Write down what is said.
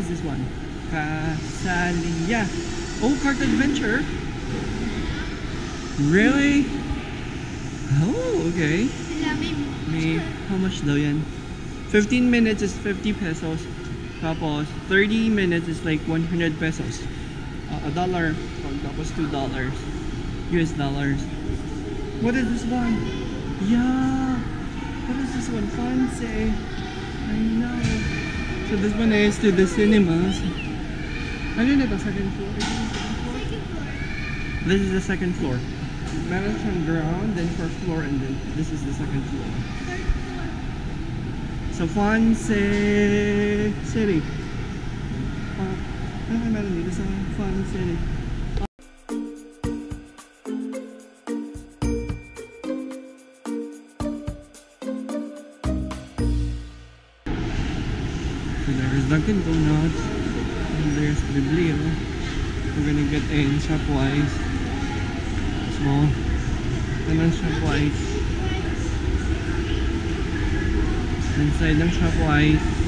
is this one? Casalia. Oh, Cart Adventure. Really? Oh, okay. May, how much daw yan? 15 minutes is 50 pesos. Tapos, 30 minutes is like 100 pesos. A dollar. Tapos $2. US dollars. What is this one? Yeah. What is this one? Fancy. I know. So this one is to the cinemas. Ano yun ito? Second floor? This is the second floor. Meron siyang ground, then first floor, and then this is the second floor. So Fancy City. Ano kayo meron dito sa Fun City? So there's Dunkin' Donuts, and there's Biblio. We're gonna get in Shopwise. Small. And then Shopwise. Inside ng Shopwise.